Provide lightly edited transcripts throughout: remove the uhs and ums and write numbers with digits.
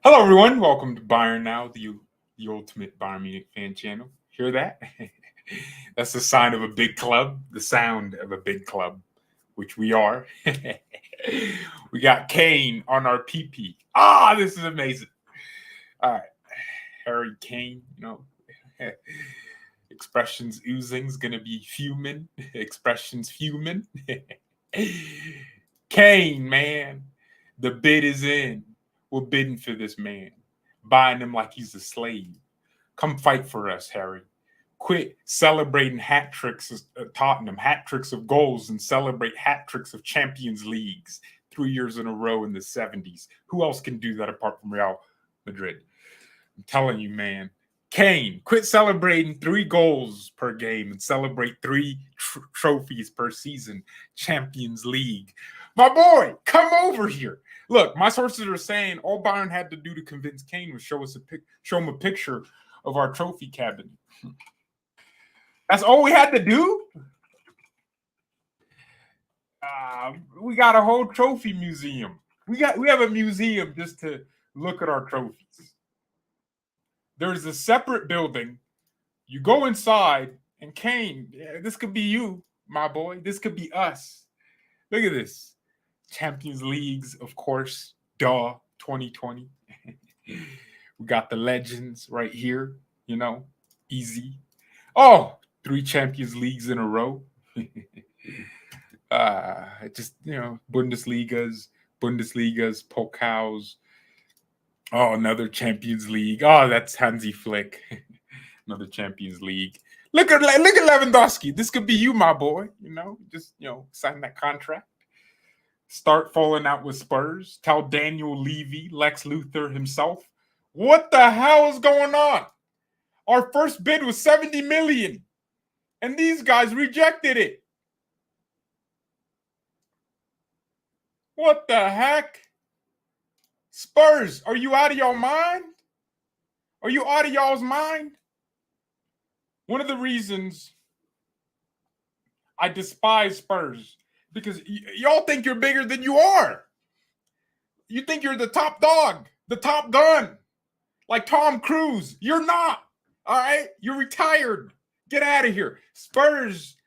Hello, everyone. Welcome to BayernNow, the ultimate Bayern Munich fan channel. Hear that? That's the sign of a big club, the sound of a big club, which we are. We got Kane on our PP. This is amazing. All right, Harry Kane, expressions oozing's gonna be human. Expressions human. Kane, man, the bid is in. We're bidding for this man, buying him like he's a slave. Come fight for us, Harry. Quit celebrating hat tricks at Tottenham, hat tricks of goals, and celebrate hat tricks of Champions Leagues 3 years in a row in the 70s. Who else can do that apart from Real Madrid? I'm telling you, man. Kane, quit celebrating 3 goals per game and celebrate three trophies per season. Champions League. My boy, come over here. Look, my sources are saying all Bayern had to do to convince Kane was show him a picture of our trophy cabinet. That's all we had to do? We got a whole trophy museum. We have a museum just to look at our trophies. There's a separate building. You go inside, and Kane, this could be you, my boy. This could be us. Look at this. Champions Leagues, of course. 2020. We got the legends right here, easy. 3 Champions Leagues in a row. Bundesligas, Pokals. Another Champions League. That's Hansi Flick. Another Champions League. Look at Lewandowski. This could be you, my boy. Sign that contract. Start falling out with Spurs. Tell Daniel Levy, Lex Luthor himself, what the hell is going on? Our first bid was 70 million, and these guys rejected it. What the heck? Spurs, are you out of your mind? Are you out of y'all's mind? One of the reasons I despise Spurs, because y'all think you're bigger than you are. You think you're the top dog, the top gun, like Tom Cruise. You're not, all right? You're retired. Get out of here. Spurs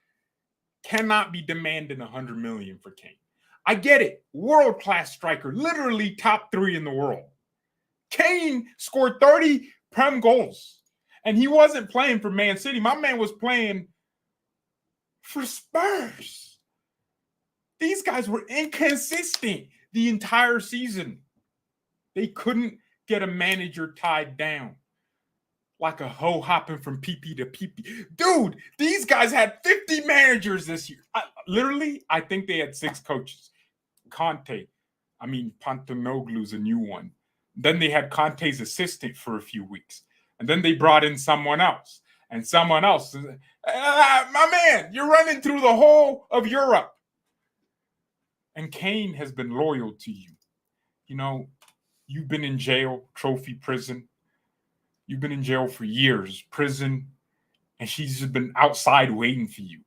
cannot be demanding 100 million for Kane. I get it. World-class striker, literally top 3 in the world. Kane scored 30 Prem goals, and he wasn't playing for Man City. My man was playing for Spurs. These guys were inconsistent the entire season. They couldn't get a manager tied down like a hoe hopping from PP to PP. Dude, these guys had 50 managers this year. I think they had 6 coaches. Pantanoglu's a new one. Then they had Conte's assistant for a few weeks. And then they brought in someone else. And someone else. My man, you're running through the whole of Europe. And Kane has been loyal to you. You've been in jail, trophy prison. You've been in jail for years, prison. And she's just been outside waiting for you.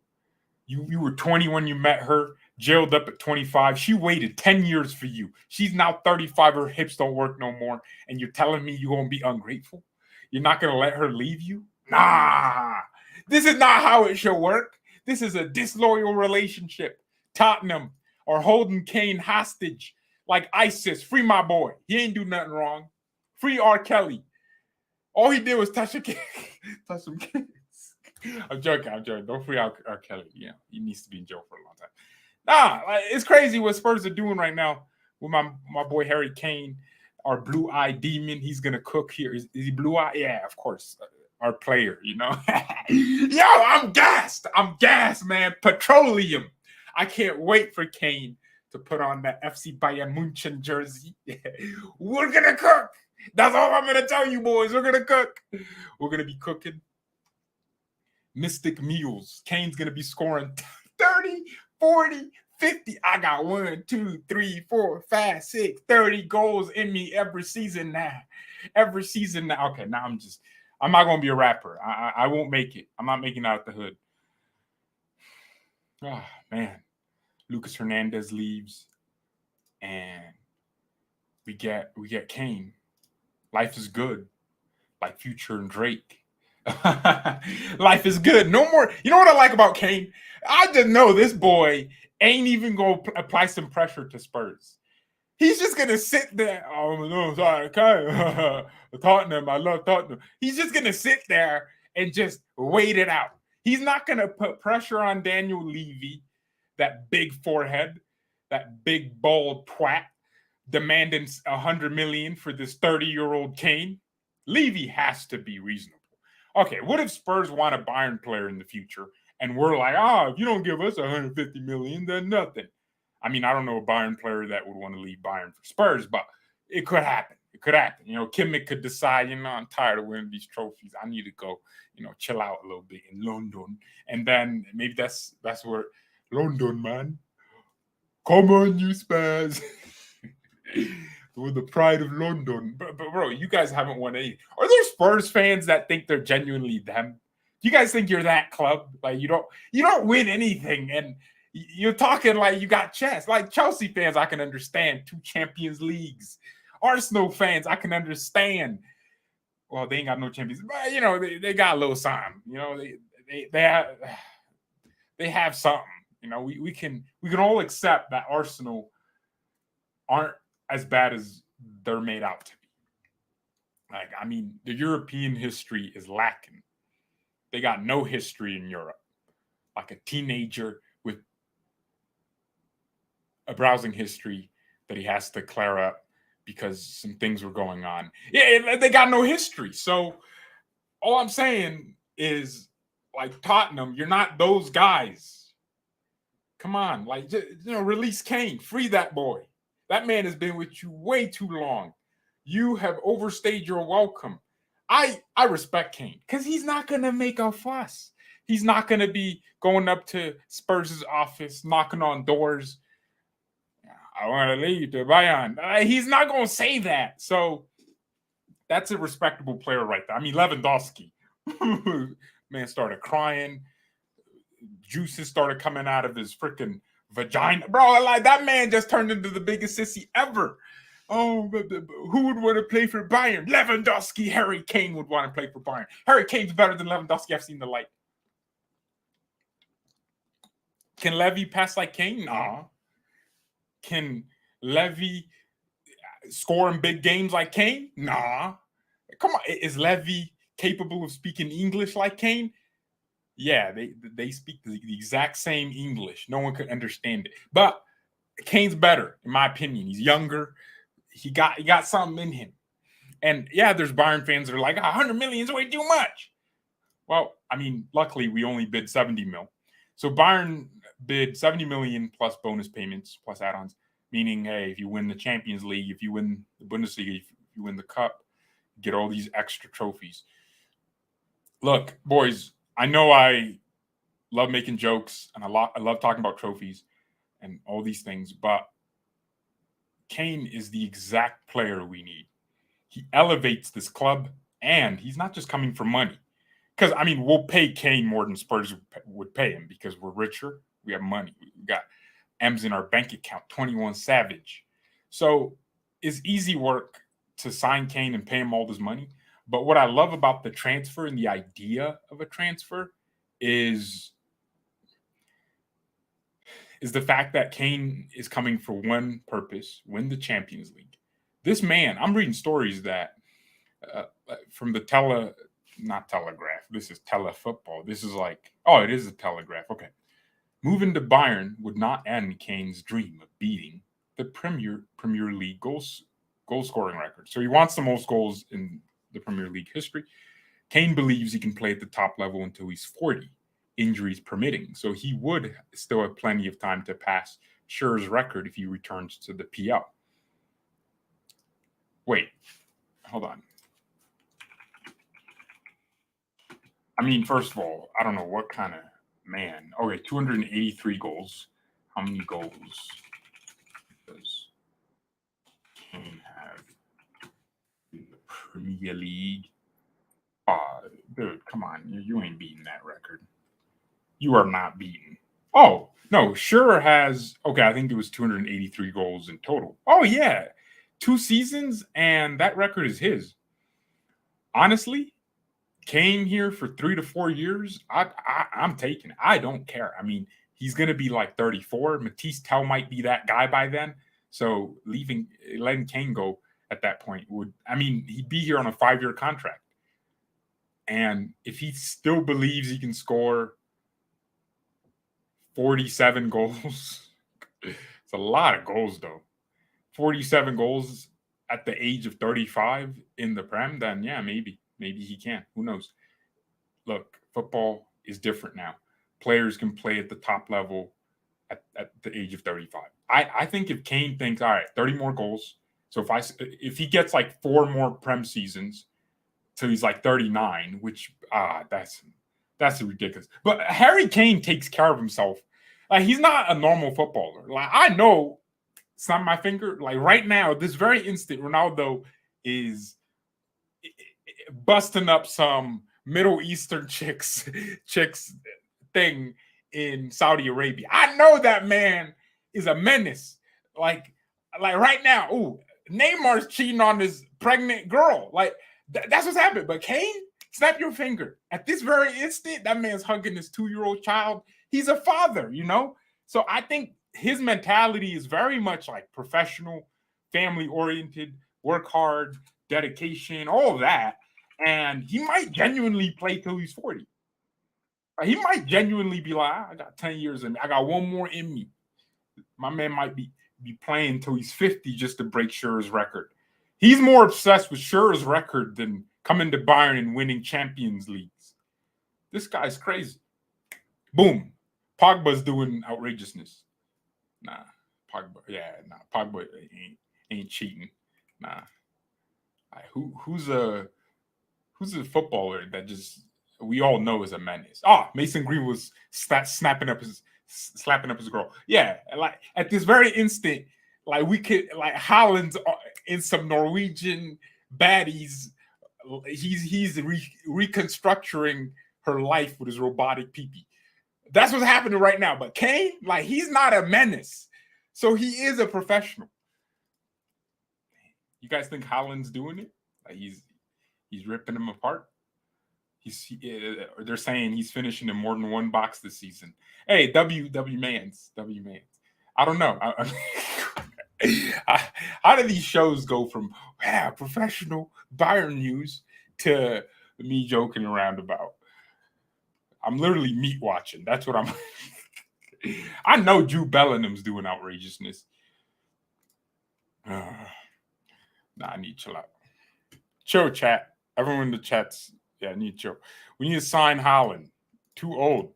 You were 20 when you met her, jailed up at 25. She waited 10 years for you. She's now 35. Her hips don't work no more. And you're telling me you're going to be ungrateful? You're not going to let her leave you? Nah. This is not how it should work. This is a disloyal relationship. Tottenham are holding Kane hostage like ISIS. Free my boy. He ain't do nothing wrong. Free R. Kelly. All he did was touch some kids. I'm joking. Don't free R. Kelly. He needs to be in jail for a long time. It's crazy what Spurs are doing right now with my boy Harry Kane, our blue-eyed demon. He's going to cook here. Is he blue-eyed? Yeah, of course. Our player, Yo, I'm gassed, man. Petroleum. I can't wait for Kane to put on that FC Bayern Munich jersey. We're going to cook. That's all I'm going to tell you, boys. We're going to cook. We're going to be cooking mystic meals. Kane's going to be scoring 30, 40, 50. I got 1, 2, 3, 4, 5, 6, 30 goals in me every season now. Okay, now I'm not going to be a rapper. I won't make it. I'm not making it out the hood. Man. Lucas Hernandez leaves, and we get Kane. Life is good, like Future and Drake. Life is good. No more. You know what I like about Kane? I just know this boy ain't even going to apply some pressure to Spurs. He's just going to sit there. Oh, no, sorry. Okay. Tottenham. I love Tottenham. He's just going to sit there and just wait it out. He's not going to put pressure on Daniel Levy, that big forehead, that big bald twat, demanding $100 million for this 30-year-old Kane. Levy has to be reasonable. Okay, what if Spurs want a Bayern player in the future and we're like, if you don't give us $150 million, then nothing. I mean, I don't know a Bayern player that would want to leave Bayern for Spurs, but it could happen. It could happen. Kimmich could decide, I'm tired of winning these trophies. I need to go, chill out a little bit in London. And then maybe that's where London, man. Come on, you Spurs. With the pride of London. But bro, you guys haven't won any. Are there Spurs fans that think they're genuinely them? Do you guys think you're that club? Like you don't win anything, and you're talking like you got chest. Like Chelsea fans, I can understand 2 Champions Leagues. Arsenal fans, I can understand. Well, they ain't got no Champions, but they got a little something. They have something. We can all accept that Arsenal aren't as bad as they're made out to be. Like, I mean, the European history is lacking. They got no history in Europe. Like a teenager with a browsing history that he has to clear up because some things were going on. Yeah, they got no history. So all I'm saying is, like Tottenham, you're not those guys. Come on, like, release Kane, free that boy. That man has been with you way too long. You have overstayed your welcome. I respect Kane because he's not going to make a fuss. He's not going to be going up to Spurs' office, knocking on doors. I want to leave to Bayern. He's not going to say that. So that's a respectable player right there. I mean, Lewandowski, man, started crying. Juices started coming out of his freaking vagina. Bro, like that man just turned into the biggest sissy ever. Oh, who would want to play for Bayern? Lewandowski. Harry Kane would want to play for Bayern. Harry Kane's better than Lewandowski. I've seen the light. Can Levy pass like Kane? Nah. Can Levy score in big games like Kane? Nah. Come on. Is Levy capable of speaking English like Kane? Yeah, they speak the exact same English. No one could understand it. But Kane's better, in my opinion. He's younger. He got something in him. And yeah, there's Bayern fans that are like, 100 million is way too much. Well, I mean, luckily we only bid 70 mil. So Bayern bid 70 million plus bonus payments, plus add-ons, meaning, hey, if you win the Champions League, if you win the Bundesliga, if you win the Cup, you get all these extra trophies. Look, boys, I know I love making jokes and I love talking about trophies and all these things, but Kane is the exact player we need. He elevates this club, and he's not just coming for money. Because, I mean, we'll pay Kane more than Spurs would pay him because we're richer. We have money. We got M's in our bank account, 21 Savage. So it's easy work to sign Kane and pay him all this money. But what I love about the transfer and the idea of a transfer is the fact that Kane is coming for one purpose: win the Champions League. This man, I'm reading stories that from the not Telegraph. This is Telefootball. This is like, it is a Telegraph. Okay. Moving to Bayern would not end Kane's dream of beating the Premier League goal scoring record. So he wants the most goals in the Premier League history. Kane believes he can play at the top level until he's 40, injuries permitting. So he would still have plenty of time to pass Schürr's record if he returns to the PL. Wait, hold on. I mean, first of all, I don't know what kind of man. Okay, 283 goals. How many goals does Kane have in the Premier League? Oh, dude, come on. You ain't beating that record. You are not beating. Oh, no, Schürr has, I think it was 283 goals in total. Oh, yeah. 2 seasons, and that record is his. honestly, Kane here for 3 to 4 years, I'm taking it. I don't care. I mean, he's going to be like 34. Matisse Tell might be that guy by then. So letting Kane go at that point he'd be here on a 5-year contract. And if he still believes he can score 47 goals, it's a lot of goals though. 47 goals at the age of 35 in the Prem, then yeah, maybe he can. Who knows? Look, football is different now. Players can play at the top level at the age of 35. I think if Kane thinks, all right, 30 more goals. So if he gets like 4 more Prem seasons till he's like 39, which that's ridiculous. But Harry Kane takes care of himself. Like, he's not a normal footballer. Like, I know, snap my finger, like right now, this very instant, Ronaldo is busting up some Middle Eastern chicks thing in Saudi Arabia. I know that man is a menace. Like right now, ooh, Neymar's cheating on his pregnant girl. Like, that's what's happening. But Kane, snap your finger. At this very instant, that man's hugging his 2-year-old child. He's a father, you know? So I think his mentality is very much like professional, family-oriented, work hard, dedication, all of that. And he might genuinely play till he's 40. He might genuinely be like, I got 10 years in me. I got one more in me. My man might be playing until he's 50 just to break Schürr's record. He's more obsessed with Schürr's record than coming to Bayern and winning Champions Leagues. This guy's crazy. Boom. Pogba's doing outrageousness. Nah, Pogba ain't cheating. Nah. Who's a footballer that just we all know is a menace? Mason Green was slapping up his girl. Yeah, like at this very instant, like we could like Haaland's in some Norwegian baddies. He's reconstructing her life with his robotic pee-pee. That's what's happening right now. But Kane, like, he's not a menace, so he is a professional. You guys think Haaland's doing it? Like, he's ripping him apart. They're saying he's finishing in more than one box this season. Hey, W Mans. I don't know. How do these shows go from professional Bayern news to me joking around about? I'm literally meat watching. That's what I'm. I know Jude Bellingham's doing outrageousness. I need to chill out. Chill, chat. Everyone in the chats. Yeah, I need to chill. We need to sign Haaland. Too old.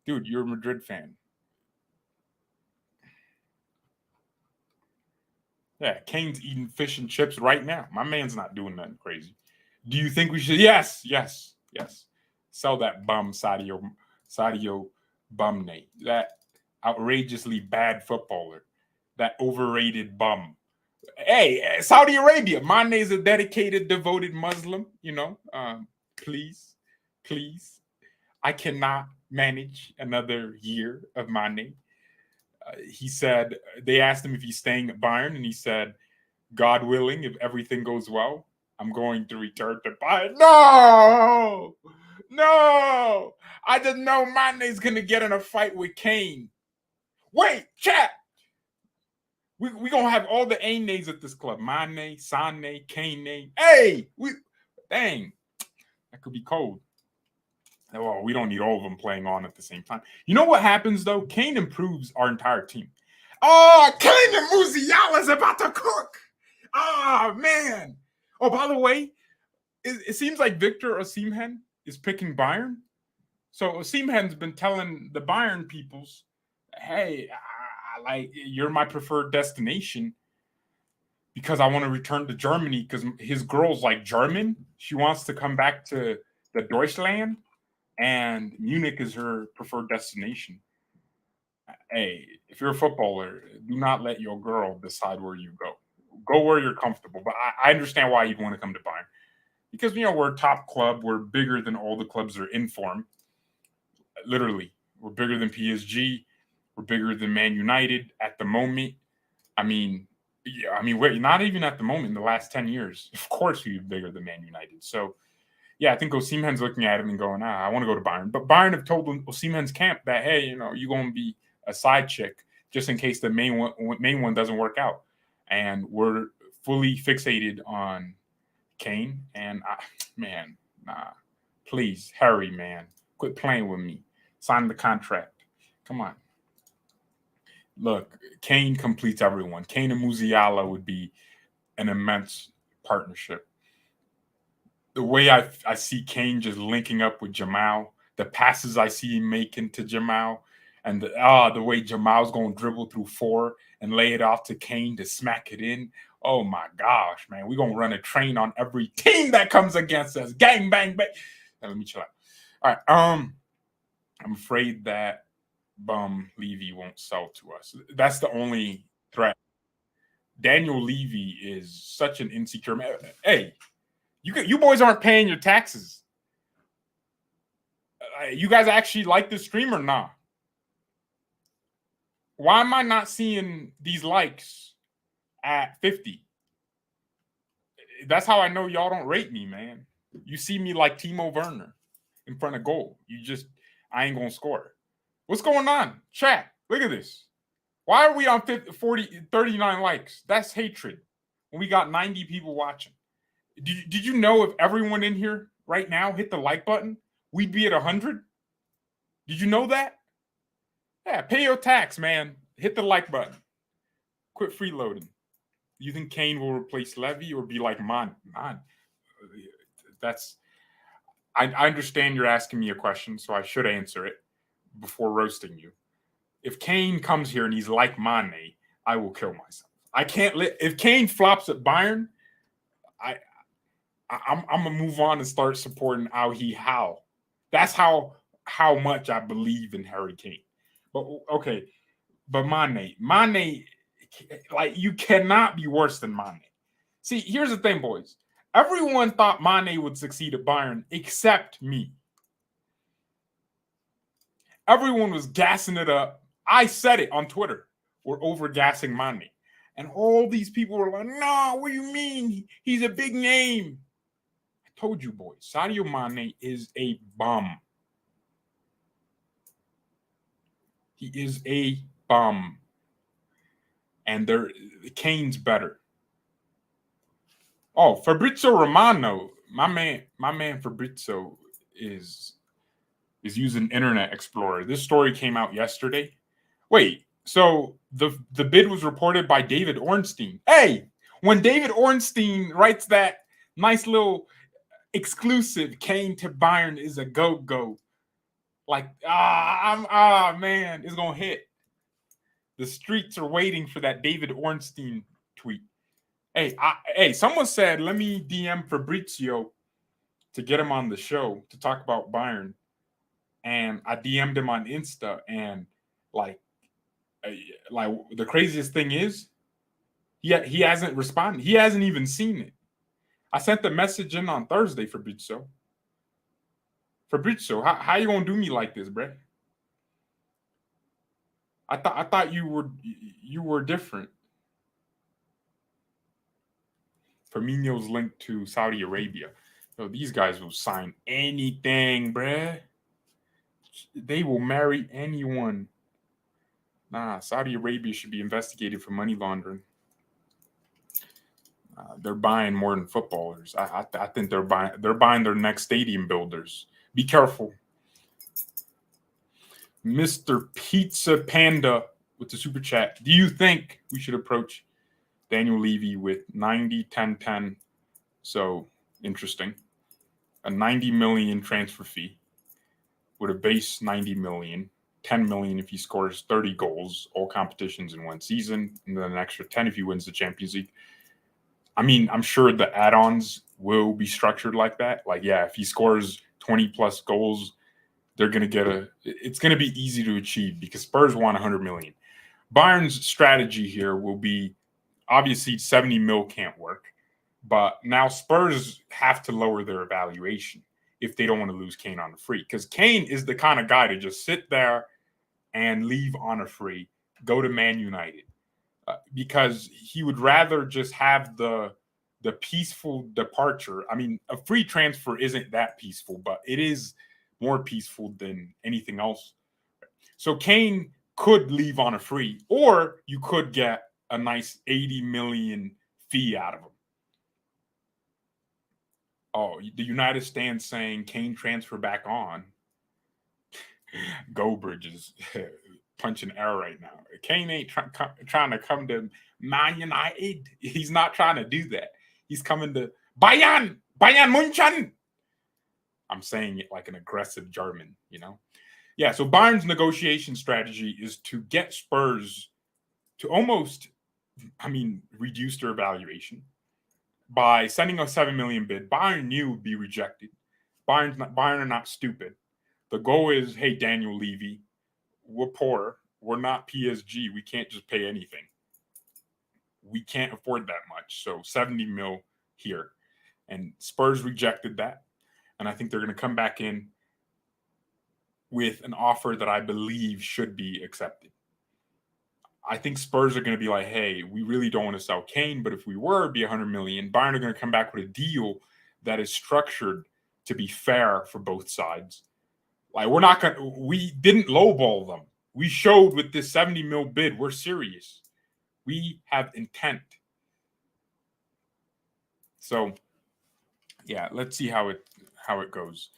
Dude, you're a Madrid fan. Yeah, Kane's eating fish and chips right now. My man's not doing nothing crazy. Do you think we should? Yes. Sell that bum, Sadio Bumney. That outrageously bad footballer. That overrated bum. Hey, Saudi Arabia. Mane's a dedicated, devoted Muslim. You know, please. I cannot manage another year of Mane. He said, they asked him if he's staying at Bayern, and he said, God willing, if everything goes well, I'm going to return to Bayern. No! I just know Mane's going to get in a fight with Kane. Wait, chat! We're going to have all the A-names at this club. Mane, Sane, Kane. Hey! Dang. That could be cold. Well, we don't need all of them playing on at the same time. You know what happens, though? Kane improves our entire team. Kane and Musiala's about to cook. Man. Oh, by the way, it seems like Victor Osimhen is picking Bayern. So Osimhen's been telling the Bayern peoples, hey, you're my preferred destination because I want to return to Germany because his girl's like German. She wants to come back to the Deutschland. And Munich is her preferred destination. Hey, if you're a footballer, do not let your girl decide where you go. Go where you're comfortable. But I understand why you'd want to come to Bayern. Because, we're a top club. We're bigger than all the clubs that are in form. Literally. We're bigger than PSG. We're bigger than Man United at the moment. Wait, not even at the moment. In the last 10 years, of course, we're bigger than Man United. So yeah, I think Osimhen's looking at him and going, I want to go to Bayern. But Bayern have told Osimhen's camp that, hey, you're going to be a side chick just in case the main one doesn't work out. And we're fully fixated on Kane. And, man, nah. Please, Harry, man, quit playing with me. Sign the contract. Come on. Look, Kane completes everyone. Kane and Musiala would be an immense partnership. The way I see Kane just linking up with Jamal, the passes I see him making to Jamal, and the way Jamal's going to dribble through 4 and lay it off to Kane to smack it in. Oh, my gosh, man. We're going to run a train on every team that comes against us. Gang, bang, bang. Now, let me chill out. All right. I'm afraid that bum Levy won't sell to us. That's the only threat. Daniel Levy is such an insecure man. Hey, you boys aren't paying your taxes. You guys actually like this stream or not? Why am I not seeing these likes at 50? That's how I know y'all don't rate me, man. You see me like Timo Werner in front of goal. I ain't going to score. What's going on? Chat, look at this. Why are we on 39 likes? That's hatred. When we got 90 people watching. Did you know if everyone in here right now hit the like button, we'd be at 100? Did you know that? Yeah, pay your tax, man. Hit the like button. Quit freeloading. You think Kane will replace Levy or be like Man? I understand you're asking me a question, so I should answer it before roasting you. If Kane comes here and he's like Mane, I will kill myself. I can't if Kane flops at Bayern, I'm gonna move on and start supporting How. That's how much I believe in Harry Kane. But okay, but Mane, like you cannot be worse than Mane. See, here's the thing, boys. Everyone thought Mane would succeed at Bayern except me. Everyone was gassing it up. I said it on Twitter. We're over-gassing Mane. And all these people were like, no, what do you mean? He's a big name. I told you, boys, Sadio Mane is a bum. He is a bum. And Kane's better. Oh, Fabrizio Romano, my man Fabrizio is using Internet Explorer. This story came out yesterday. Wait, so the bid was reported by David Ornstein. Hey, when David Ornstein writes that nice little exclusive, Kane to Bayern is a go. Like, man, it's gonna hit. The streets are waiting for that David Ornstein tweet. Hey, someone said, let me DM Fabrizio to get him on the show to talk about Bayern. And I DM'd him on Insta, and like the craziest thing is, he hasn't responded. He hasn't even seen it. I sent the message in on Thursday, Fabrizio. Fabrizio, how you gonna do me like this, bruh? I thought you were different. Firmino's linked to Saudi Arabia. So these guys will sign anything, bruh. They will marry anyone. Nah, Saudi Arabia should be investigated for money laundering. They're buying more than footballers. I think they're buying their next stadium builders. Be careful. Mr. Pizza Panda with the super chat. Do you think we should approach Daniel Levy with 90, 10, 10? So interesting. A 90 million transfer fee with a base 90 million, 10 million if he scores 30 goals, all competitions in one season, and then an extra 10 if he wins the Champions League. I mean, I'm sure the add-ons will be structured like that. Like, yeah, if he scores 20 plus goals, they're going to get it's going to be easy to achieve because Spurs want 100 million. Bayern's strategy here will be, obviously 70 mil can't work, but now Spurs have to lower their evaluation if they don't want to lose Kane on a free, because Kane is the kind of guy to just sit there and leave on a free, go to Man United, because he would rather just have the the peaceful departure. I mean, a free transfer isn't that peaceful, but it is more peaceful than anything else. So Kane could leave on a free, or you could get a nice 80 million fee out of him. Oh, the United stands saying Kane transfer back on. Go Bridges. Punching air right now. Kane ain't trying to come to Man United. He's not trying to do that. He's coming to Bayern Munchen. I'm saying it like an aggressive German, you know? Yeah, so Bayern's negotiation strategy is to get Spurs to almost, reduce their valuation by sending a 7 million bid. Bayern knew would be rejected. Bayern are not stupid. The goal is, hey, Daniel Levy, we're poor. We're not PSG. We can't just pay anything. We can't afford that much. So 70 mil here. And Spurs rejected that. And I think they're going to come back in with an offer that I believe should be accepted. I think Spurs are going to be like, hey, we really don't want to sell Kane, but if we were, it'd be 100 million. Bayern are going to come back with a deal that is structured to be fair for both sides. Like, we didn't lowball them. We showed with this 70 mil bid, we're serious. We have intent. So, yeah, let's see how it goes.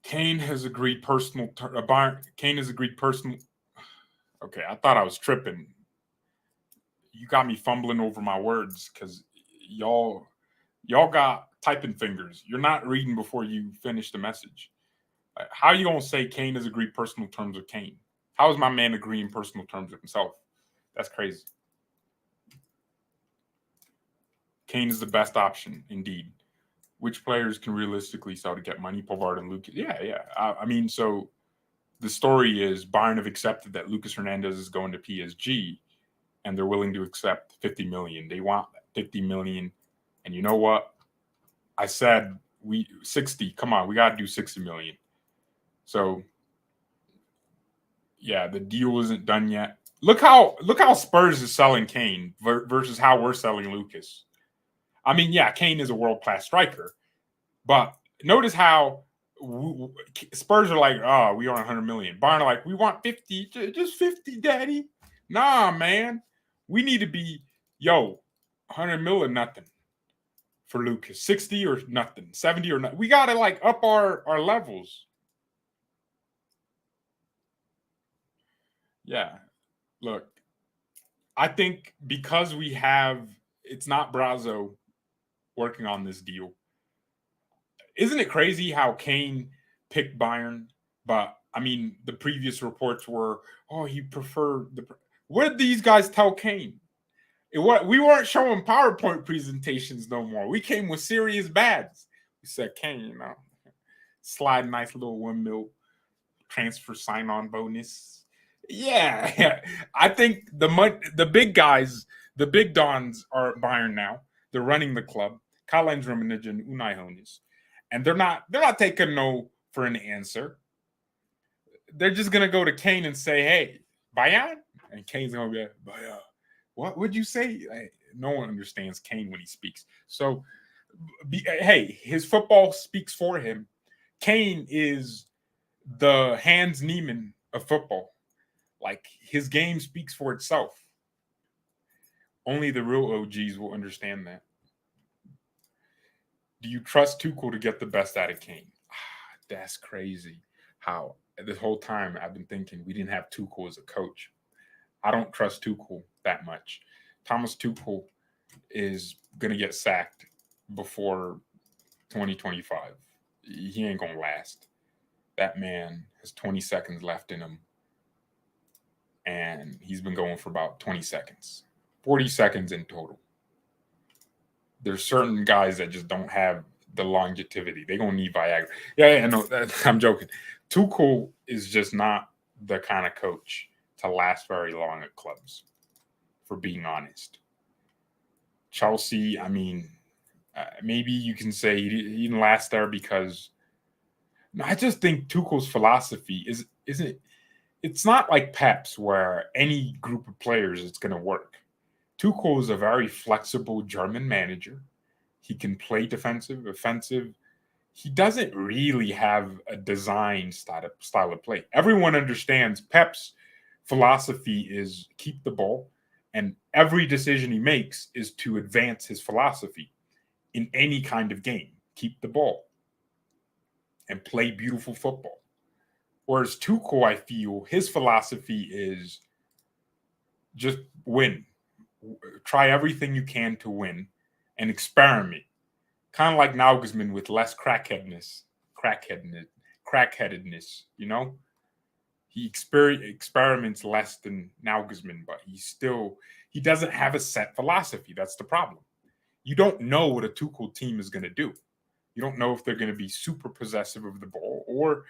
Kane has agreed personal. Kane has agreed personal. Okay, I thought I was tripping. You got me fumbling over my words because y'all got typing fingers. You're not reading before you finish the message. How are you gonna say Kane has agreed personal terms with Kane? How is my man agreeing personal terms with himself? That's crazy. Kane is the best option, indeed. Which players can realistically sell to get money? Pavard and Lucas. Yeah. So the story is Bayern have accepted that Lucas Hernandez is going to PSG, and they're willing to accept 50 million. They want 50 million, and you know what? I said 60. Come on, we got to do 60 million. So, yeah, the deal isn't done yet. Look how Spurs is selling Kane versus how we're selling Lucas. Kane is a world-class striker, but notice how Spurs are like, oh, we want 100 million. Bayern are like, we want 50, just 50, daddy. Nah, man. We need to be, 100 mil or nothing for Lucas. 60 or nothing. 70 or nothing. We got to up our levels. Yeah. Look, I think because it's not Brazo working on this deal. Isn't it crazy how Kane picked Bayern? But, the previous reports were, he preferred what did these guys tell Kane? We weren't showing PowerPoint presentations no more. We came with serious bags. We said, Kane, slide nice little 1 mil transfer sign-on bonus. Yeah. I think the big guys, the big dons are at Bayern now. They're running the club. Karl-Heinz Rummenigge and Unai Hoeneß. And they're not taking no for an answer. They're just gonna go to Kane and say, hey, Bayern? And Kane's gonna be like, Bayern. What would you say? No one understands Kane when he speaks. So, hey, his football speaks for him. Kane is the Hans Niemann of football. His game speaks for itself. Only the real OGs will understand that. Do you trust Tuchel to get the best out of Kane? That's crazy. How this whole time I've been thinking we didn't have Tuchel as a coach. I don't trust Tuchel that much. Thomas Tuchel is going to get sacked before 2025. He ain't going to last. That man has 20 seconds left in him. And he's been going for about 20 seconds. 40 seconds in total. There's certain guys that just don't have the longevity. They're going to need Viagra. Yeah, no, I'm joking. Tuchel is just not the kind of coach to last very long at clubs, for being honest. Chelsea, maybe you can say he didn't last there because I just think Tuchel's philosophy it's not like Pep's where any group of players it's going to work. Tuchel is a very flexible German manager. He can play defensive, offensive. He doesn't really have a design style of play. Everyone understands Pep's philosophy is keep the ball, and every decision he makes is to advance his philosophy in any kind of game. Keep the ball and play beautiful football. Whereas Tuchel, I feel his philosophy is just win. Try everything you can to win and experiment. Kind of like Nagelsmann with less crackheadedness, you know? He experiments less than Nagelsmann, but he doesn't have a set philosophy. That's the problem. You don't know what a Tuchel team is going to do. You don't know if they're going to be super possessive of the ball or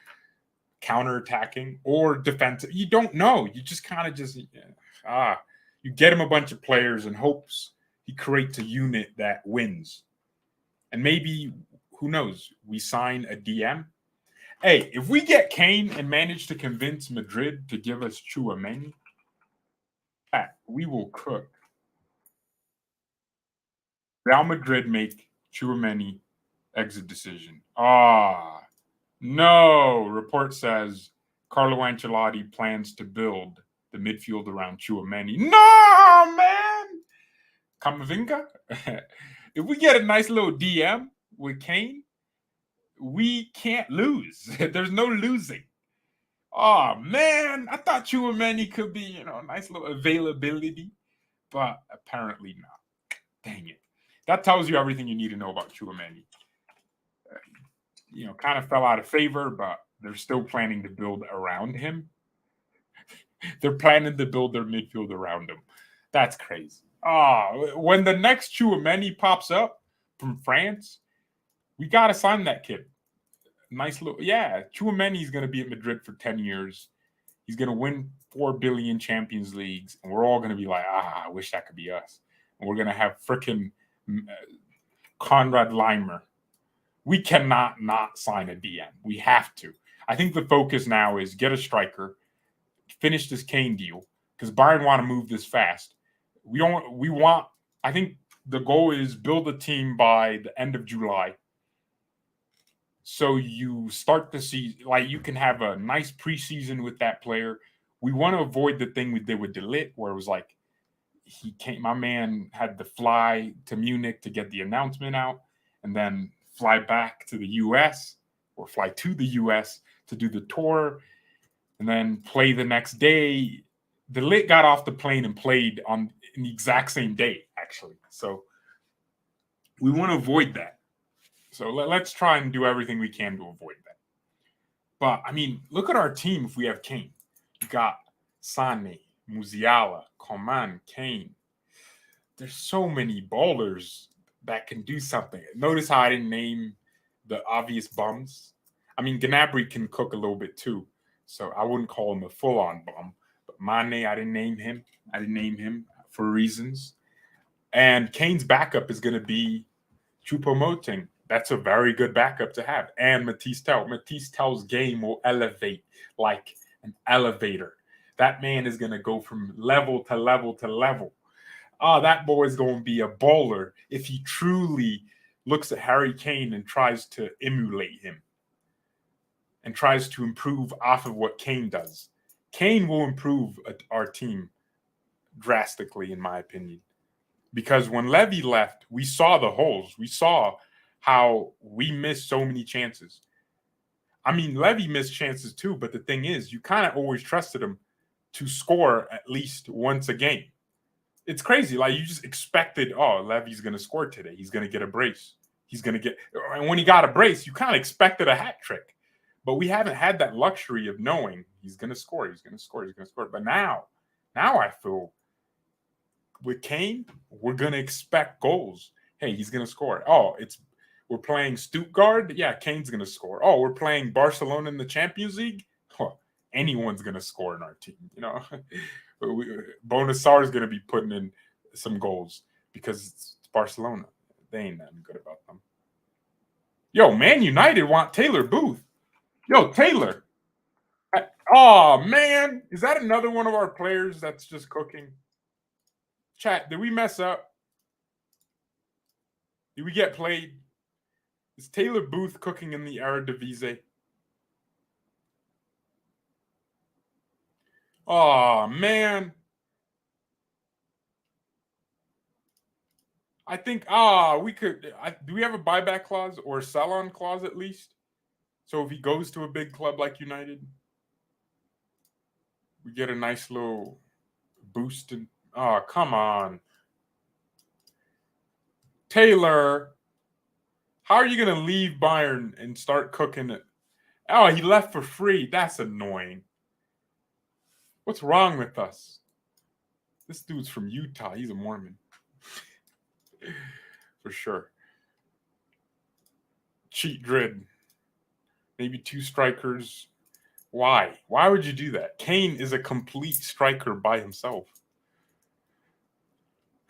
counterattacking or defensive. You don't know. You just kind of you get him a bunch of players in hopes he creates a unit that wins. And maybe, who knows, we sign a DM. Hey, if we get Kane and manage to convince Madrid to give us Tchouaméni, we will cook. Real Madrid make Tchouaméni exit decision. No. Report says Carlo Ancelotti plans to build the midfield around Tchouaméni. No, man! Camavinga? If we get a nice little DM with Kane, we can't lose. There's no losing. Oh, man. I thought Tchouaméni could be, a nice little availability, but apparently not. Dang it. That tells you everything you need to know about Tchouaméni. Kind of fell out of favor, but they're still planning to build around him. They're planning to build their midfield around him. That's crazy. When the next Tchouaméni pops up from France, we got to sign that kid. Nice little, Tchouaméni's going to be at Madrid for 10 years. He's going to win 4 billion Champions Leagues, and we're all going to be like, I wish that could be us. And we're going to have freaking Konrad Leimer. We cannot not sign a DM. We have to. I think the focus now is get a striker, finish this Kane deal, because Bayern want to move this fast. I think the goal is build a team by the end of July. So you start the season, you can have a nice preseason with that player. We want to avoid the thing we did with De Ligt, where it was like my man had to fly to Munich to get the announcement out and then fly back to the U.S. or fly to the U.S. to do the tour and then play the next day. De Ligt got off the plane and played on the exact same day, actually. So we want to avoid that. So let's try and do everything we can to avoid that. But, look at our team if we have Kane. You got Sané, Musiala, Coman, Kane. There's so many ballers that can do something. Notice how I didn't name the obvious bums. Gnabry can cook a little bit too, so I wouldn't call him a full-on bum. But Mane, I didn't name him. I didn't name him for reasons. And Kane's backup is going to be Choupo-Moting. That's a very good backup to have. And Matisse Tel. Matisse Tel's game will elevate like an elevator. That man is going to go from level to level to level. That boy is going to be a baller if he truly looks at Harry Kane and tries to emulate him and tries to improve off of what Kane does. Kane will improve our team drastically, in my opinion. Because when Levy left, we saw the holes. We saw how we missed so many chances. Levy missed chances too, but the thing is, you kind of always trusted him to score at least once a game. It's crazy. You just expected, Levy's going to score today. He's going to get a brace. And when he got a brace, you kind of expected a hat trick. But we haven't had that luxury of knowing he's going to score. But now I feel with Kane, we're going to expect goals. Hey, he's going to score. We're playing Stuttgart. Yeah, Kane's going to score. We're playing Barcelona in the Champions League. Anyone's going to score in our team. Bonasar is going to be putting in some goals because it's Barcelona. They ain't nothing good about them. Yo, Man United want Taylor Booth. Yo, Taylor. Oh, man. Is that another one of our players that's just cooking? Chat, did we mess up? Did we get played? Is Taylor Booth cooking in the Eredivisie? Oh, man. I think, we could. Do we have a buyback clause or a sell-on clause at least? So if he goes to a big club like United, we get a nice little boost. Come on. Taylor, how are you going to leave Bayern and start cooking it? Oh, he left for free. That's annoying. What's wrong with us? This dude's from Utah. He's a Mormon. For sure. Cheat grid. Maybe 2 strikers. Why? Why would you do that? Kane is a complete striker by himself.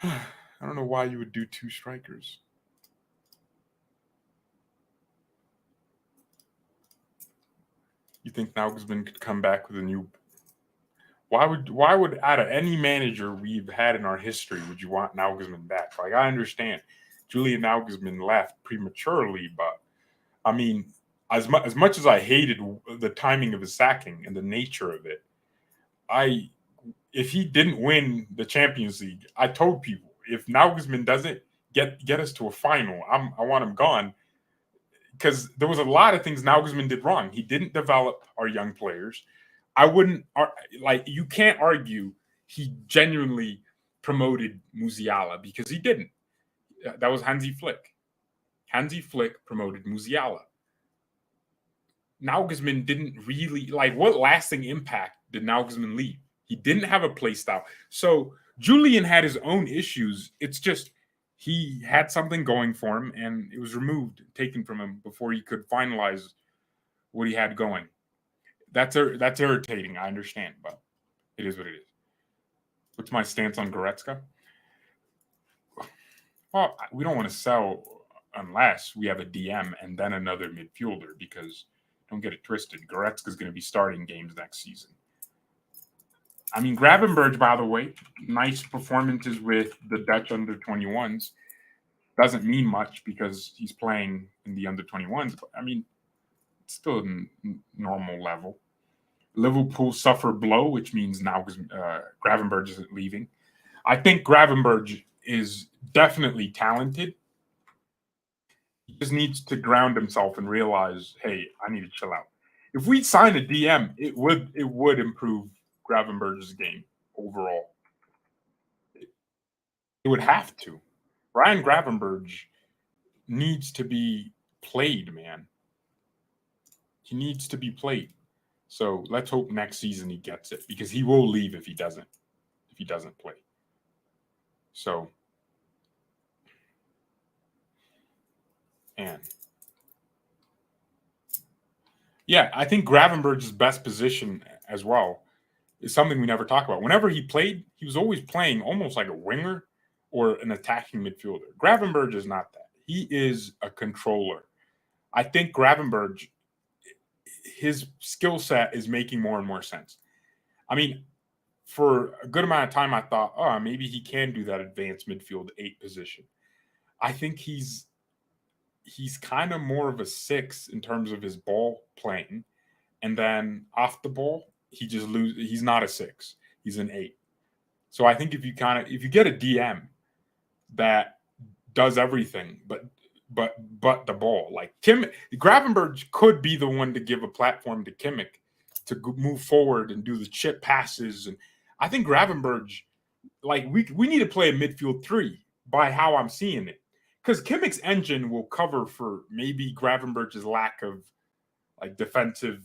I don't know why you would do 2 strikers. You think Nagelsmann could come back with a new? Why would out of any manager we've had in our history would you want Nagelsmann back? Like, I understand Julian Nagelsmann left prematurely, but I mean, as much as I hated the timing of his sacking and the nature of it, if he didn't win the Champions League, I told people if Nagelsmann doesn't get us to a final, I want him gone. Because there was a lot of things Nagelsmann did wrong. He didn't develop our young players. I wouldn't you can't argue he genuinely promoted Musiala because he didn't. That was Hansi Flick. Hansi Flick promoted Musiala. Nagelsmann didn't really what lasting impact did Nagelsmann leave? He didn't have a play style. So Julian had his own issues. It's just he had something going for him, and it was taken from him before he could finalize what he had going. That's irritating. I understand, but it is what it is. What's my stance on Goretzka? Well, we don't want to sell unless we have a DM and then another midfielder, because don't get it twisted, Goretzka's going to be starting games next season. I mean, Gravenberch, by the way, nice performances with the Dutch under-21s. Doesn't mean much because he's playing in the under-21s, but I mean, it's still a normal level. Liverpool suffer blow, which means now Gravenberch isn't leaving. I think Gravenberch is definitely talented. He just needs to ground himself and realize, hey, I need to chill out. If we sign a DM, it would improve Gravenberch's game overall. It would have to. Ryan Gravenberch needs to be played, man. He needs to be played. So let's hope next season he gets it, because he will leave if he doesn't play. So, and yeah, I think Gravenberch's best position as well is something we never talk about. Whenever he played, he was always playing almost like a winger or an attacking midfielder. Gravenberch is not that. He is a controller. I think Gravenberch, his skill set is making more and more sense. I mean, for a good amount of time, I thought, maybe he can do that advanced midfield 8 position. I think he's kind of more of a 6 in terms of his ball playing. And then off the ball, he's not a 6. He's an 8. So I think if you get a DM that does everything but the ball, like Gravenberch could be the one to give a platform to Kimmich to move forward and do the chip passes. And I think Gravenberch, we need to play a midfield 3 by how I'm seeing it. Because Kimmich's engine will cover for maybe Gravenberch's lack of defensive.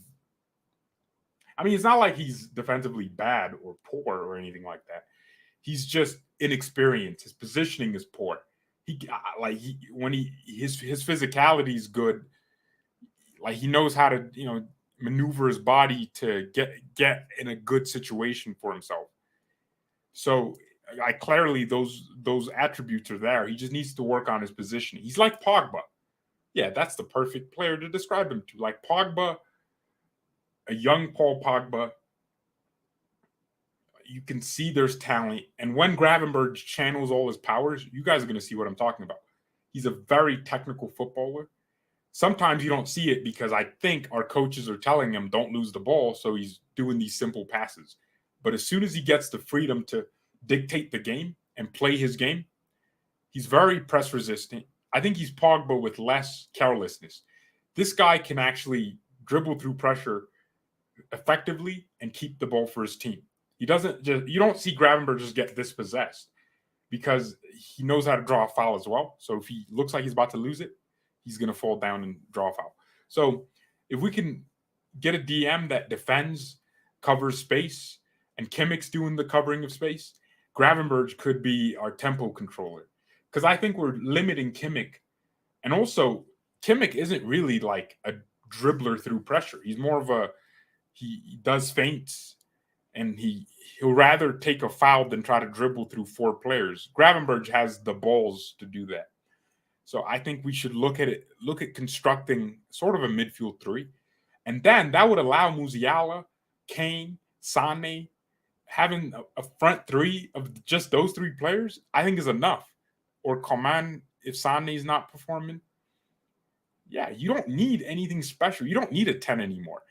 I mean, it's not like he's defensively bad or poor or anything like that. He's just inexperienced. His positioning is poor. His physicality is good. He knows how to maneuver his body to get in a good situation for himself. So clearly those attributes are there. He just needs to work on his positioning. He's like Pogba. Yeah, that's the perfect player to describe him to. Like Pogba, a young Paul Pogba. you can see there's talent. And when Gravenberch channels all his powers, you guys are going to see what I'm talking about. He's a very technical footballer. Sometimes you don't see it because I think our coaches are telling him don't lose the ball, so he's doing these simple passes. But as soon as he gets the freedom to dictate the game and play his game, he's very press resistant. I think he's Pogba with less carelessness. This guy can actually dribble through pressure effectively and keep the ball for his team. You don't see Gravenberch just get dispossessed because he knows how to draw a foul as well. So if he looks like he's about to lose it, he's going to fall down and draw a foul. So if we can get a DM that defends, covers space, and Kimmich's doing the covering of space, Gravenberch could be our tempo controller. Because I think we're limiting Kimmich. And also, Kimmich isn't really like a dribbler through pressure. He's more of he does feints, and he'll rather take a foul than try to dribble through 4 players. Gravenberch has the balls to do that. So I think we should look at constructing sort of a midfield 3. And then that would allow Musiala, Kane, Sané, having a front 3 of just those 3 players, I think is enough. Or Coman, if Sané's not performing. Yeah, you don't need anything special. You don't need a 10 anymore.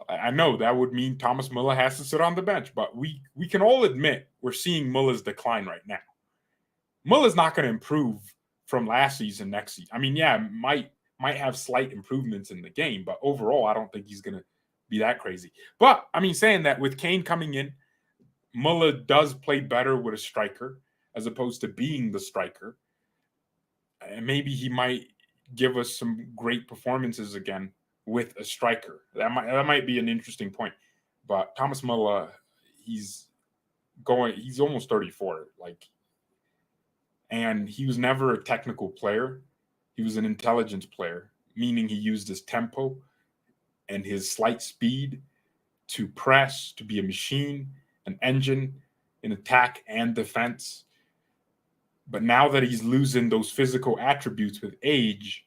I know that would mean Thomas Müller has to sit on the bench, but we can all admit we're seeing Müller's decline right now. Müller's not going to improve from last season next season. I mean, yeah, might have slight improvements in the game, but overall, I don't think he's going to be that crazy. But, I mean, saying that with Kane coming in, Müller does play better with a striker as opposed to being the striker. And maybe he might give us some great performances again with a striker. That might be an interesting point. But Thomas Müller, he's almost 34. And he was never a technical player. He was an intelligence player, meaning he used his tempo and his slight speed to press, to be a machine, an engine in attack and defense. But now that he's losing those physical attributes with age,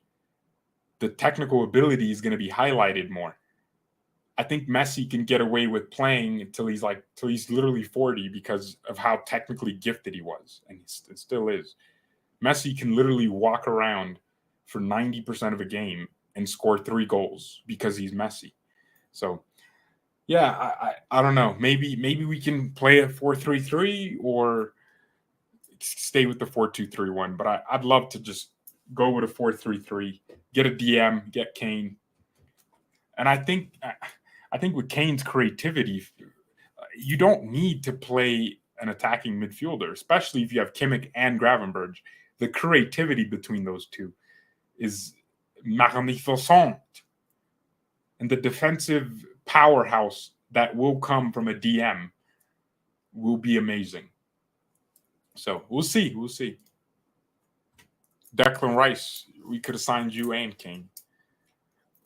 the technical ability is going to be highlighted more. I think Messi can get away with playing until he's literally 40 because of how technically gifted he was, and it still is. Messi can literally walk around for 90% of a game and score 3 goals because he's Messi. So, yeah, I don't know. Maybe we can play a 4-3-3 or stay with the 4-2-3-1. But I'd love to just go with a 4-3-3, get a DM, get Kane, and I think with Kane's creativity, you don't need to play an attacking midfielder, especially if you have Kimmich and Gravenberch. The creativity between those two is magnificent. And the defensive powerhouse that will come from a DM will be amazing. So we'll see. Declan Rice, we could have signed you and Kane.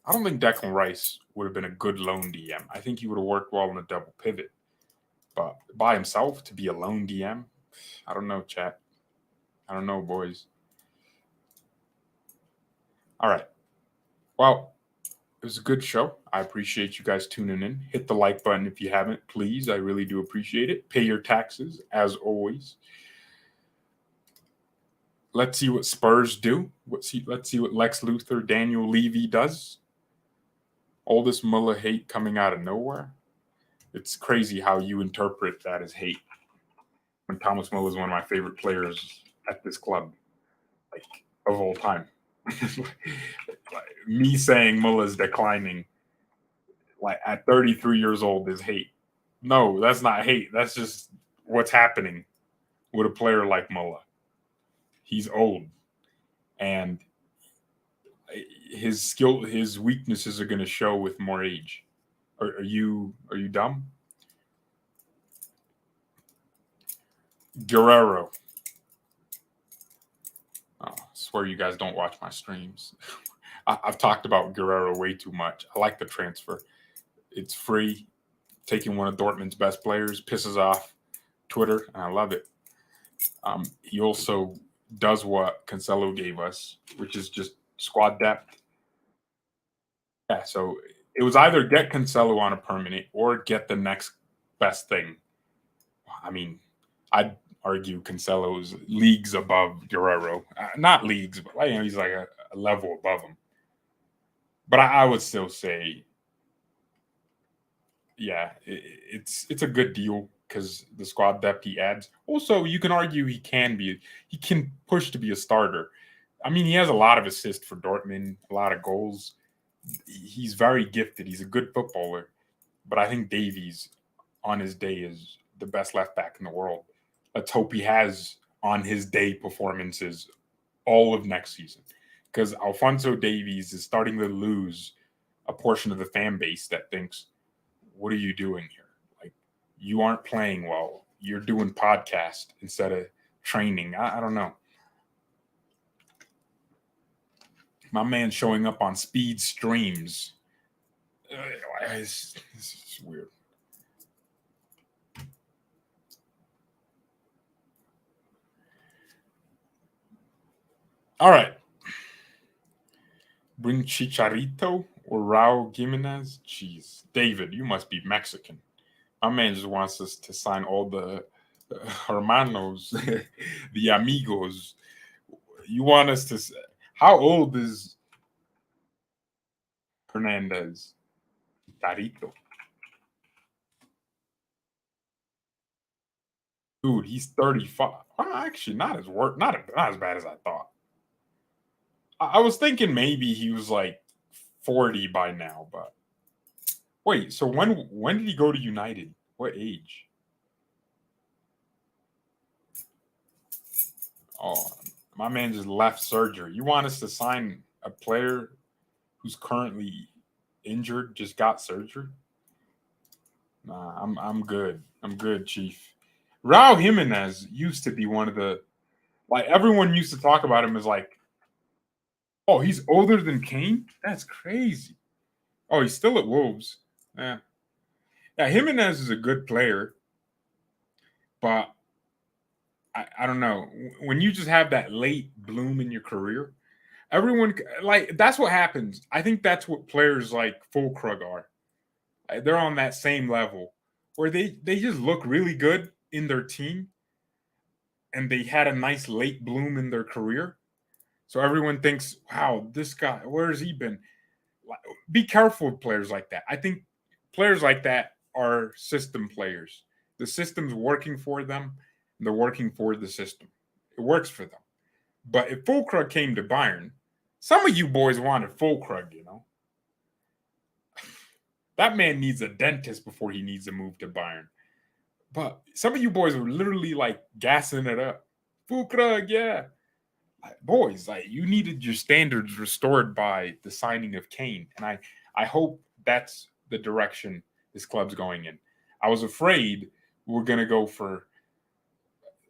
I don't think Declan Rice would have been a good lone DM. I think he would have worked well in a double pivot. But by himself, to be a lone DM, I don't know, chat. I don't know, boys. All right. Well, it was a good show. I appreciate you guys tuning in. Hit the like button if you haven't, please. I really do appreciate it. Pay your taxes, as always. Let's see what Spurs do. Let's see what Lex Luthor, Daniel Levy does. All this Müller hate coming out of nowhere. It's crazy how you interpret that as hate. When Thomas Müller is one of my favorite players at this club, of all time. Me saying Muller's declining, at 33 years old, is hate. No, that's not hate. That's just what's happening with a player like Müller. He's old, and his weaknesses are going to show with more age. Are you dumb? Guerrero. Oh, I swear you guys don't watch my streams. I've talked about Guerrero way too much. I like the transfer. It's free. Taking one of Dortmund's best players pisses off Twitter, and I love it. He also does what Cancelo gave us, which is just squad depth. Yeah, so it was either get Cancelo on a permanent or get the next best thing. I mean, I'd argue Cancelo's leagues above Guerrero. Not leagues, but like, he's like a level above him. But I would still say, yeah, it's a good deal because the squad depth he adds. Also, you can argue he can push to be a starter. I mean, he has a lot of assists for Dortmund, a lot of goals. He's very gifted. He's a good footballer. But I think Davies on his day is the best left back in the world. Let's hope he has on his day performances all of next season. Because Alphonso Davies is starting to lose a portion of the fan base that thinks, what are you doing here? Like, you aren't playing well. You're doing podcast instead of training. I don't know. My man showing up on speed streams. It's weird. All right. Bring Chicharito or Raul Jimenez? Jeez. David, you must be Mexican. My man just wants us to sign all the hermanos, the amigos. You want us to. How old is Hernandez? Chicharito. Dude, he's 35. Actually, not as bad as I thought. I was thinking maybe he was like 40 by now, but wait, so when did he go to United? What age? Oh, my man just left surgery. You want us to sign a player who's currently injured, just got surgery? Nah, I'm good. I'm good, Chief. Raul Jimenez used to be one of the like everyone used to talk about him as like, oh, he's older than Kane? That's crazy. Oh, he's still at Wolves. Yeah. Yeah, Jimenez is a good player, but I don't know. When you just have that late bloom in your career, everyone like that's what happens. I think that's what players like Fulkrug are. They're on that same level where they just look really good in their team and they had a nice late bloom in their career. So everyone thinks, wow, this guy, where has he been? Be careful with players like that. I think players like that are system players. The system's working for them, and they're working for the system. It works for them. But if Fulkrug came to Bayern, some of you boys wanted Fulkrug, you know. That man needs a dentist before he needs to move to Bayern. But some of you boys were literally like gassing it up. Fulkrug, yeah. Boys, like you needed your standards restored by the signing of Kane. And I hope that's the direction this club's going in. I was afraid we're gonna go for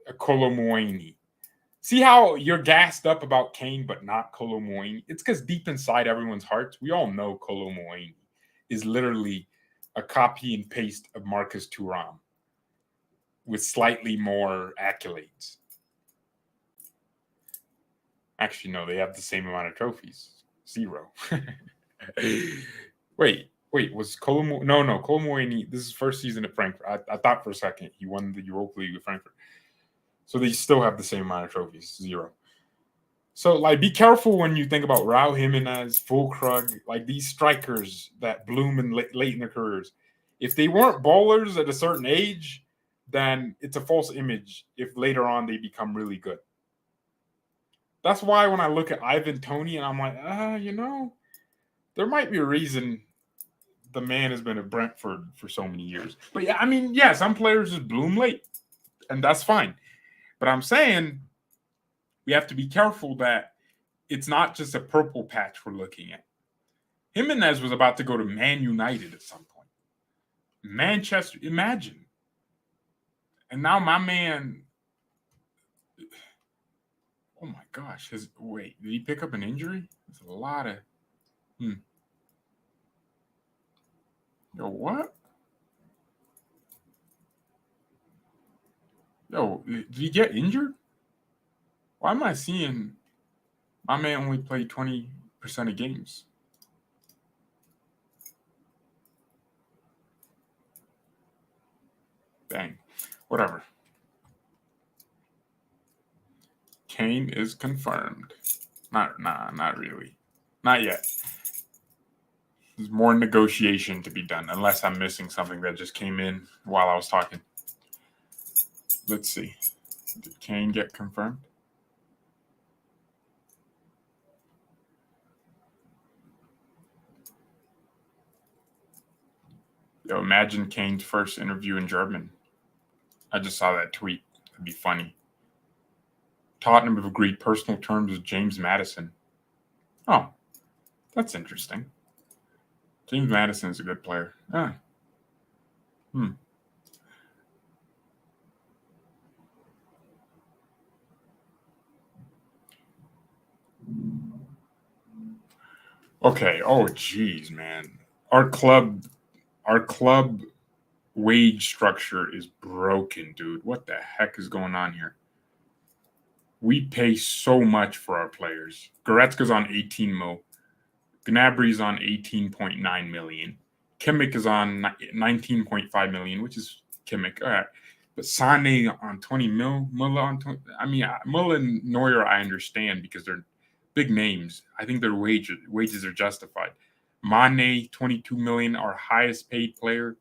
a Kolomoini. See how you're gassed up about Kane, but not Kolomoini? It's because deep inside everyone's hearts, we all know Kolomoini is literally a copy and paste of Marcus Thuram with slightly more accolades. Actually, no, they have the same amount of trophies. 0. wait, was Kolomoini? No, Kolomoini, this is first season at Frankfurt. I thought for a second he won the Europa League with Frankfurt. So they still have the same amount of trophies, 0. So, like, be careful when you think about Raul Jimenez, Fulkrug, like these strikers that bloom in late in their careers. If they weren't ballers at a certain age, then it's a false image if later on they become really good. That's why when I look at Ivan Toney and I'm like, there might be a reason the man has been at Brentford for so many years. But yeah, I mean, yeah, some players just bloom late, and that's fine. But I'm saying we have to be careful that it's not just a purple patch we're looking at. Jimenez was about to go to Man United at some point. Manchester, imagine. And now my man, oh my gosh, wait, did he pick up an injury? It's a lot of, Yo, what? Yo, did he get injured? Why am I seeing my man only played 20% of games? Dang. Whatever. Kane is confirmed. Not really. Not yet. There's more negotiation to be done, unless I'm missing something that just came in while I was talking. Let's see. Did Kane get confirmed? Yo, imagine Kane's first interview in German. I just saw that tweet. It'd be funny. Tottenham have agreed personal terms with James Maddison. Oh, that's interesting. James Maddison is a good player. Okay. Oh, geez, man. Our club wage structure is broken, dude. What the heck is going on here? We pay so much for our players. Goretzka's on 18 mil. Gnabry's on 18.9 million. Kimmich is on 19.5 million, which is Kimmich. All right. But Sane on 20 mil, Muller on 20. I mean, Muller and Neuer, I understand because they're big names. I think their wages are justified. Mane, 22 million, our highest paid player.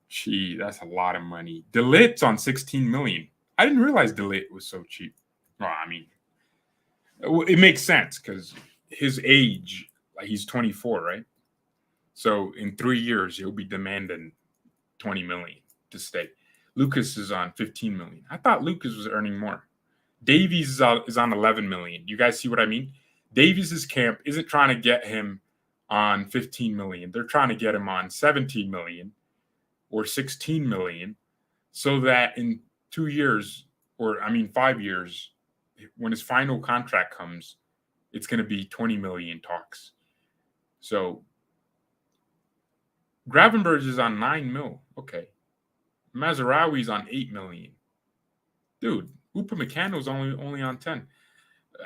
Gee, that's a lot of money. De Ligt's on 16 million. I didn't realize De Ligt was so cheap. Well, I mean, it makes sense because his age, like he's 24, right? So in 3 years, he'll be demanding 20 million to stay. Lucas is on 15 million. I thought Lucas was earning more. Davies is on 11 million. You guys see what I mean? Davies' camp isn't trying to get him on 15 million. They're trying to get him on 17 million or 16 million so that in 2 years, 5 years, when his final contract comes, it's going to be 20 million talks. So Gravenberch is on 9 mil. Okay. Mazraoui's on 8 million. Dude, Upamecano's only on 10.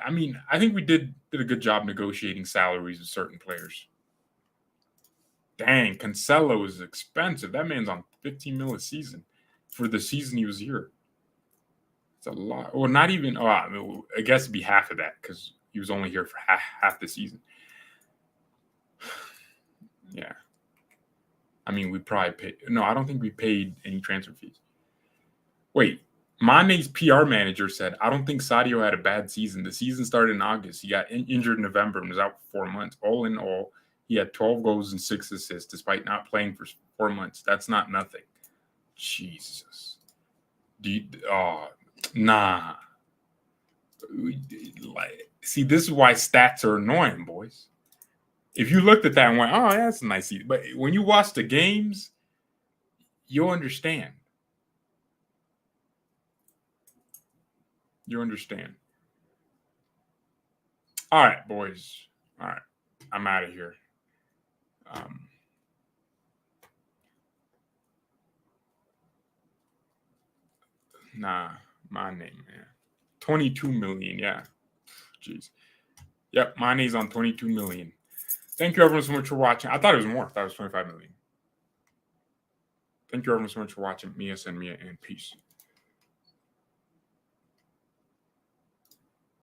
I mean, I think we did a good job negotiating salaries with certain players. Dang, Cancelo is expensive. That man's on 15 mil a season for the season he was here. It's a lot. Well, not even. Oh, I guess it'd be half of that because he was only here for half the season. Yeah. I mean, we probably paid. No, I don't think we paid any transfer fees. Wait, Mane's PR manager said, I don't think Sadio had a bad season. The season started in August. He got injured in November and was out for 4 months. All in all, he had 12 goals and 6 assists despite not playing for 4 months. That's not nothing. Jesus. Nah. See, this is why stats are annoying, boys. If you looked at that and went, oh, that's nice. But when you watch the games, you'll understand. You understand. All right, boys. All right. I'm out of here. My name, man. 22 million, yeah. Jeez. Yep, Mane's on 22 million. Thank you everyone so much for watching. I thought it was more. I thought it was 25 million. Thank you everyone so much for watching. Mia and peace.